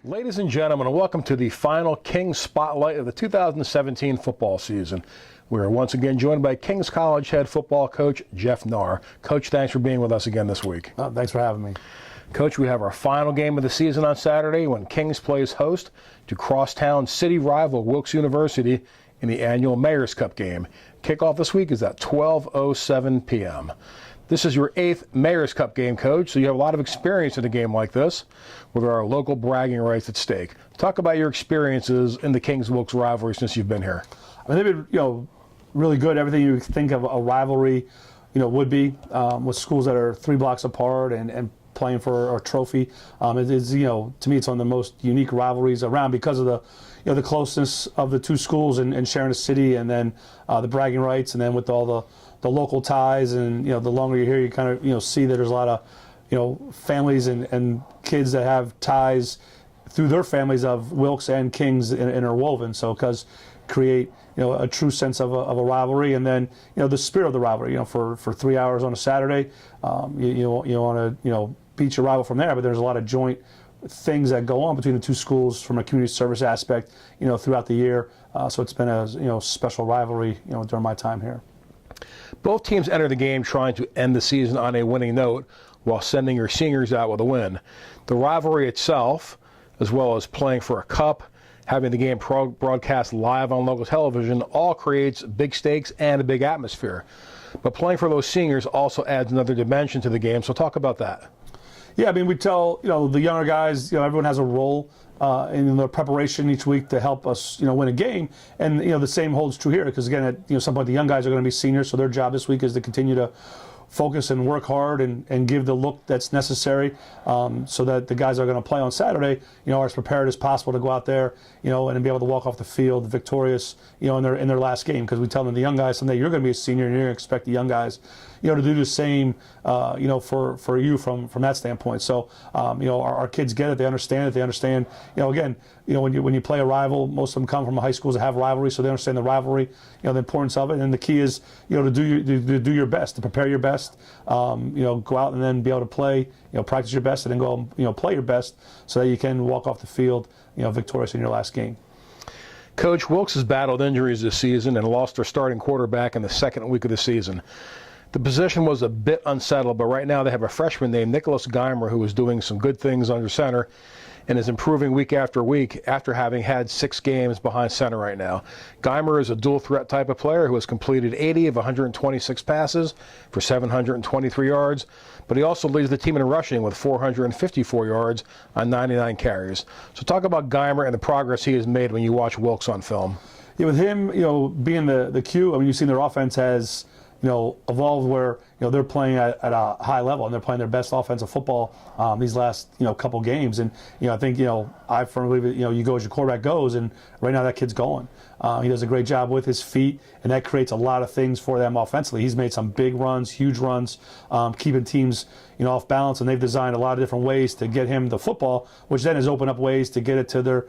Ladies and gentlemen, welcome to the final Kings Spotlight of the 2017 football season. We are once again joined by Kings College head football coach Jeff Knarr. Coach, thanks for being with us again this week. Thanks for having me. Coach, we have our final game of the season on Saturday when Kings plays host to crosstown city rival Wilkes University in the annual Mayor's Cup game. Kickoff this week is at 12:07 p.m. This is your 8th Mayor's Cup game, Coach, so you have a lot of experience in a game like this with our local bragging rights at stake. Talk about your experiences in the Kings-Wilkes rivalry since you've been here. I mean, they've been, really good. Everything you think of a rivalry, would be with schools that are 3 blocks apart and playing for a trophy. It is, to me, it's one of the most unique rivalries around because of the closeness of the two schools and sharing a city, and then the bragging rights, and then with all the local ties, and the longer you're here, you kind of see that there's a lot of families and kids that have ties through their families of Wilkes and Kings interwoven. So because create a true sense of a rivalry, and then the spirit of the rivalry. For 3 hours on a Saturday, you want to beat your rival from there, but there's a lot of joint things that go on between the two schools from a community service aspect throughout the year. So it's been a special rivalry during my time here. Both teams enter the game trying to end the season on a winning note while sending your seniors out with a win. The rivalry itself, as well as playing for a cup, having the game broadcast live on local television, all creates big stakes and a big atmosphere. But playing for those seniors also adds another dimension to the game, so talk about that. Yeah, I mean, we tell the younger guys, everyone has a role in the preparation each week to help us, win a game, and the same holds true here, because again, at some point the young guys are going to be seniors, so their job this week is to continue to focus and work hard and give the look that's necessary, so that the guys that are going to play on Saturday, are as prepared as possible to go out there, and be able to walk off the field victorious, in their last game. Because we tell them, the young guys, someday you're going to be a senior, and you're going to expect the young guys, to do the same, for you from that standpoint. So, our kids get it. They understand it. They understand, again, when you play a rival, most of them come from high schools that have rivalry, so they understand the rivalry, the importance of it. And the key is, to do your best, to prepare your best, go out and then be able to play, practice your best, and then go, play your best, so that you can walk off the field, victorious in your last game. Coach, Wilkes has battled injuries this season and lost their starting quarterback in the second week of the season. The position was a bit unsettled, but right now they have a freshman named Nicholas Geimer who is doing some good things under center and is improving week after week after having had 6 games behind center right now. Geimer is a dual threat type of player who has completed 80 of 126 passes for 723 yards, but he also leads the team in rushing with 454 yards on 99 carries. So talk about Geimer and the progress he has made when you watch Wilkes on film. Yeah, with him, being the Q, I mean, you've seen their offense has evolved where they're playing at a high level, and they're playing their best offensive football these last couple games. And I think I firmly believe you go as your quarterback goes, and right now that kid's going. He does a great job with his feet, and that creates a lot of things for them offensively. He's made some big runs, huge runs, keeping teams off balance, and they've designed a lot of different ways to get him the football, which then has opened up ways to get it to their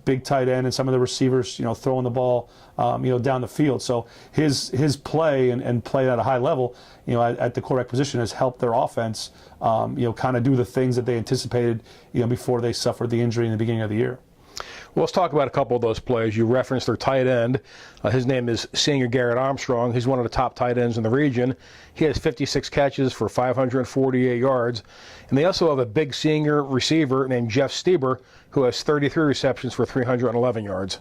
big tight end and some of the receivers throwing the ball down the field. So his play and play at a high level at the quarterback position has helped their offense kind of do the things that they anticipated before they suffered the injury in the beginning of the year. Well, let's talk about a couple of those plays. You referenced their tight end. His name is senior Garrett Armstrong. He's one of the top tight ends in the region. He has 56 catches for 548 yards. And they also have a big senior receiver named Jeff Knarr, who has 33 receptions for 311 yards.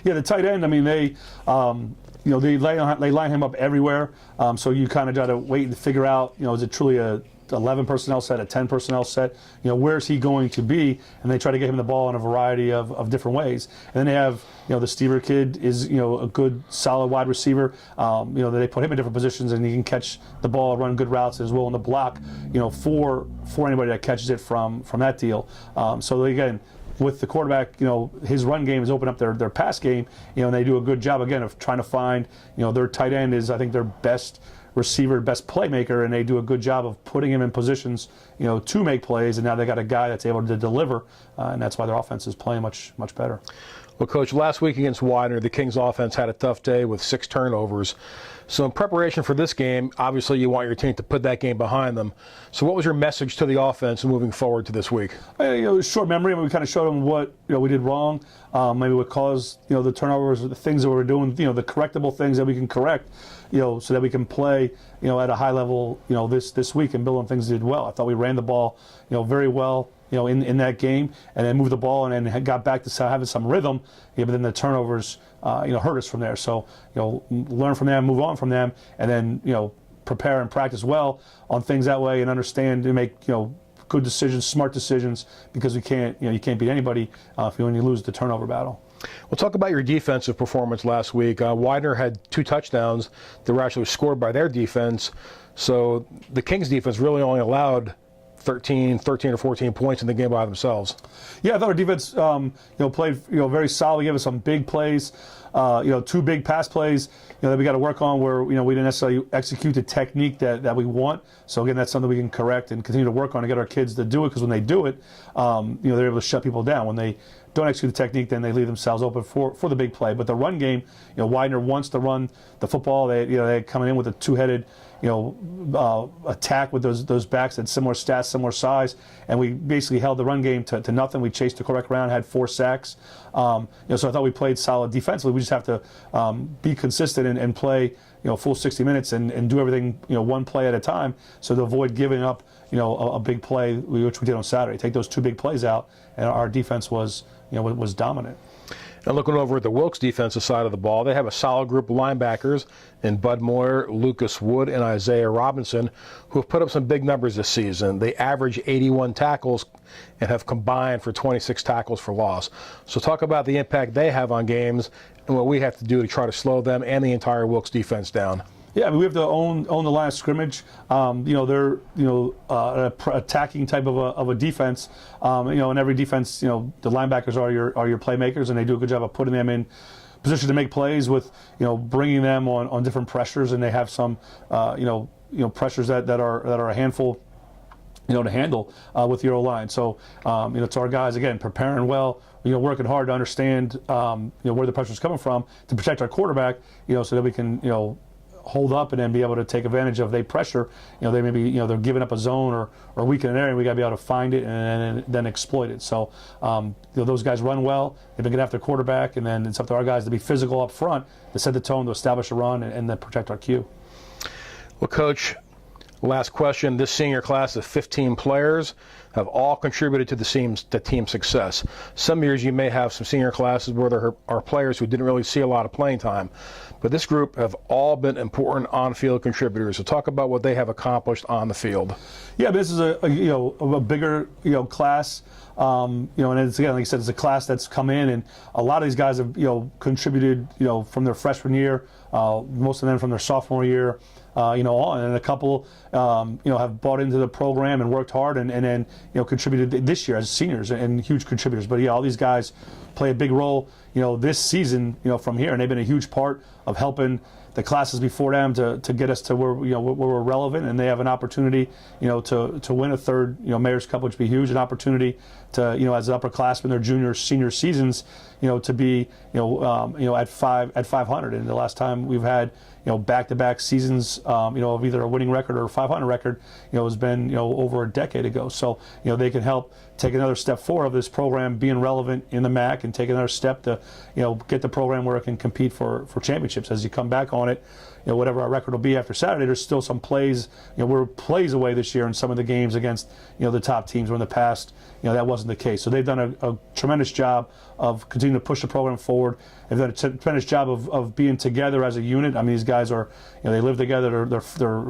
Yeah, the tight end, I mean, they line him up everywhere. So you kind of got to wait and figure out, is it truly a 11 personnel set, a 10 personnel set, where's he going to be? And they try to get him the ball in a variety of different ways. And then they have, the Stever kid is, a good, solid wide receiver. They put him in different positions, and he can catch the ball, run good routes as well in the block, for anybody that catches it from that deal. So again, with the quarterback, his run game has opened up their pass game, and they do a good job, again, of trying to find, their tight end is, I think, their best receiver, best playmaker, and they do a good job of putting him in positions, to make plays, and now they got a guy that's able to deliver, and that's why their offense is playing much better. Well, Coach, last week against Widener, the Kings offense had a tough day with 6 turnovers. So in preparation for this game, obviously you want your team to put that game behind them. So what was your message to the offense moving forward to this week? Short memory. We kind of showed them what we did wrong, maybe what caused the turnovers, the things that we were doing, the correctable things that we can correct, so that we can play at a high level this week and build on things we did well. I thought we ran the ball very well in that game, and then moved the ball and then got back to having some rhythm. But then the turnovers hurt us from there. So learn from them, move on from them, and then prepare and practice well on things that way, and understand and make good decisions, smart decisions, because you can't beat anybody when you lose the turnover battle. We'll talk about your defensive performance last week. Widener had 2 touchdowns that were actually scored by their defense. So the Kings defense really only allowed 13 or 14 points in the game by themselves. Yeah, I thought our defense played very solid. We gave us some big plays, 2 big pass plays that we got to work on where we didn't necessarily execute the technique that we want. So again, that's something we can correct and continue to work on to get our kids to do it, because when they do it, they're able to shut people down. When they don't execute the technique, then they leave themselves open for the big play. But the run game, Widener wants to run the football. They're coming in with a 2-headed attack with those backs at similar stats, similar size, and we basically held the run game to nothing. We chased the quarterback around, had 4 sacks. So I thought we played solid defensively. We just have to be consistent and play full 60 minutes and do everything one play at a time, so to avoid giving up a big play, which we did on Saturday. Take those 2 big plays out, and our defense was dominant. And looking over at the Wilkes defensive side of the ball, they have a solid group of linebackers in Bud Moyer, Lucas Wood, and Isaiah Robinson, who have put up some big numbers this season. They average 81 tackles and have combined for 26 tackles for loss. So talk about the impact they have on games and what we have to do to try to slow them and the entire Wilkes defense down. Yeah, we have to own the line of scrimmage. They're an attacking type of a defense. In every defense, the linebackers are your playmakers, and they do a good job of putting them in position to make plays with bringing them on different pressures, and they have some pressures that are a handful to handle with your O-line. So it's our guys again preparing well, working hard to understand where the pressure is coming from to protect our quarterback, so that we can hold up and then be able to take advantage of they pressure. They maybe they're giving up a zone or weak in an area, and we got to be able to find it and then exploit it. So those guys run well. They've been getting after the quarterback, and then it's up to our guys to be physical up front, to set the tone, to establish a run, and then protect our Q. Well, Coach, last question. This senior class of 15 players have all contributed to the team's success. Some years you may have some senior classes where there are players who didn't really see a lot of playing time, but this group have all been important on-field contributors. So talk about what they have accomplished on the field. Yeah, this is a bigger class. And it's, again, like I said, it's a class that's come in, and a lot of these guys have contributed from their freshman year, most of them from their sophomore year on, and a couple have bought into the program and worked hard, and then contributed this year as seniors and huge contributors. But all these guys play a big role this season from here, and they've been a huge part of helping the classes before them to get us to where where we're relevant, and they have an opportunity to win a third Mayor's Cup, which would be huge, an opportunity to as an upperclassmen, their junior senior seasons to be at 500. And the last time we've had back-to-back seasons of either a winning record or a 500 record has been over a decade ago. So they can help take another step forward of this program being relevant in the MAC, and take another step to get the program where it can compete for championships. As you come back on it, whatever our record will be after Saturday, there's still some plays. We're plays away this year in some of the games against the top teams, where in the past that wasn't the case. So they've done a tremendous job of continuing to push the program forward. They've done a tremendous job of being together as a unit. I mean, these guys are they live together. They're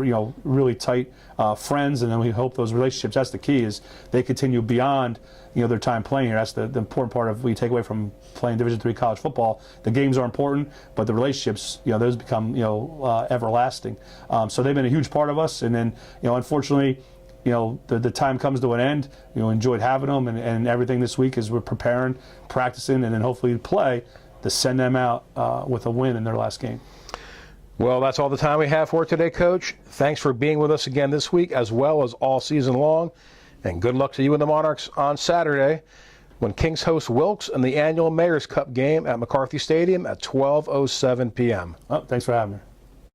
really tight friends, and then we hope those relationships. That's the key, is they continue beyond their time playing here. That's the important part of we take away from playing Division III college football. The games are important, but the relationships, those become everlasting. So they've been a huge part of us, and then unfortunately, the time comes to an end. Enjoyed having them, and everything this week is we're preparing, practicing, and then hopefully play to send them out with a win in their last game. Well, that's all the time we have for today, Coach. Thanks for being with us again this week, as well as all season long, and good luck to you and the Monarchs on Saturday. when Kings host Wilkes in the annual Mayor's Cup game at McCarthy Stadium at 12:07 p.m. Oh, thanks for having me.